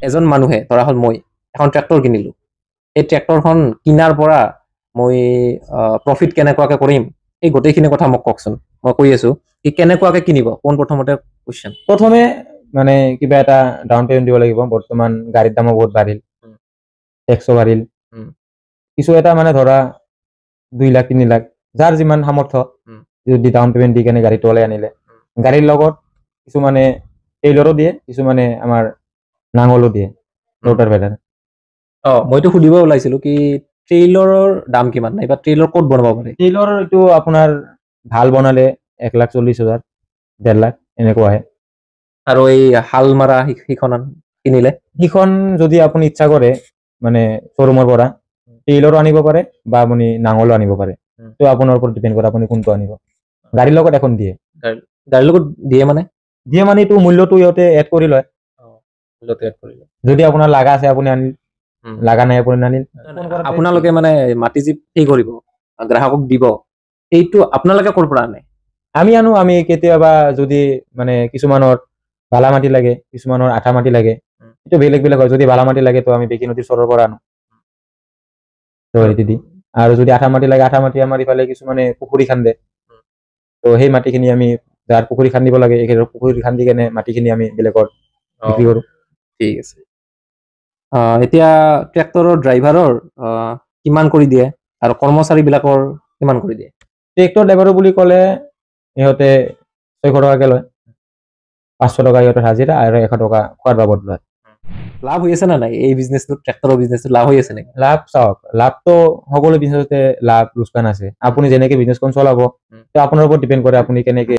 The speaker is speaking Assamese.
এজন মানুহে ধৰা হ'ল মই এখন ট্ৰেক্টৰ কিনিলোঁ, এই ট্ৰেক্টৰখন কিনাৰ পৰা মই প্ৰফিট কেনেকুৱাকৈ কৰিম এই গোটেইখিনি কথা মোক কওকচোন। মই কৈ আছোঁ কি কেনেকুৱাকৈ কিনিব পোনপ্ৰথমতে কুৱেশ্যন। প্ৰথমে মানে কিবা এটা ডাউন পেমেণ্ট দিব লাগিব। বৰ্তমান গাড়ীৰ দামো বহুত বাঢ়িল, টেক্সো বাঢ়িল। কিছু এটা মানে ধৰা 2 লাখ 3 লাখ যাৰ যিমান সামৰ্থ্য যদি ডাউন পেমেণ্ট দি কেনে গাড়ীটো ওলাই আনিলে, গাড়ীৰ লগত কিছুমানে টেইলৰো দিয়ে, কিছুমানে আমাৰ নাঙলো দিয়ে, ৰোটাৰ ভেটাৰ। মইতো সুধিব ওলাইছিলোঁ কি ট্ৰেইলৰৰ দাম কিমান, নাইবা ট্ৰেইলৰ ক'ত বনাব পাৰে? ট্ৰেইলৰ এইটো আপোনাৰ ভাল বনালে 1,40,000 1.5 লাখ এনেকুৱা আহে। আৰু এই হাল মাৰা সিখন কিনিলে, সিখন যদি আপুনি ইচ্ছা কৰে মানে শ্বৰুমৰ পৰা ট্ৰেইলৰো আনিব পাৰে বা আপুনি নাঙলো আনিব পাৰে। তো আপোনাৰ ওপৰত ডিপেণ্ড কৰে আপুনি কোনটো আনিব। গাড়ীৰ লগত এখন দিয়ে। গাড়ীৰ লগত দিয়ে মানে এইটো মূল্যটো ইহঁতে এড কৰি লয়। যদি আপোনাৰ লাগা আছে আপুনি আনিল, লাগা নাই আপুনি নানিল। আপোনালোকে মানে মাটি যি সেই কৰিব গ্ৰাহকক দিব, এইটো আপোনালোকে ক'ৰ পৰা আনে? আমি আনো। আমি কেতিয়াবা যদি মানে কিছুমানৰ বালা মাটি লাগে, কিছুমানৰ আঠা মাটি লাগে, এইটো বেলেগ বেলেগ হয়। যদি বালা মাটি লাগে তো আমি বেকি নদীৰ চৰৰ পৰা আনো। তো সেইটো দি, আৰু যদি আঠা মাটি লাগে, আঠা মাটি আমাৰ ইফালে কিছুমানে পুখুৰী খান্দে, তো সেই মাটিখিনি আমি যাৰ পুখুৰী খান্দিব লাগে এই পুখুৰী খান্দি কেনে মাটিখিনি আমি বেলেগত বিক্ৰী কৰোঁ। ঠিক আছে। এতিয়া ট্ৰেক্টৰৰ ড্ৰাইভাৰৰ কিমান কৰি দিয়ে আৰু কৰ্মচাৰীবিলাকৰ কিমান কৰি দিয়ে? ট্ৰেক্টৰ ড্ৰাইভাৰ বুলি ক'লে ইহঁতে 600 টকাকৈ লয়। 500 টকা ইহঁতৰ হাজিৰা আৰু 100 টকা খোৱাৰ বাবদ লয়। লাভ হৈ আছে নে নাই এই বিজনেছটো? ট্ৰেক্টৰৰ বিজনেছটো লাভ হৈ আছে নেকি? লাভ চাওক, লাভটো সকলো বিজনেছতে লাভ লোকচান আছে। আপুনি যেনেকৈ বিজনেছখন চলাব তো আপোনাৰ ওপৰত ডিপেণ্ড কৰে আপুনি কেনেকৈ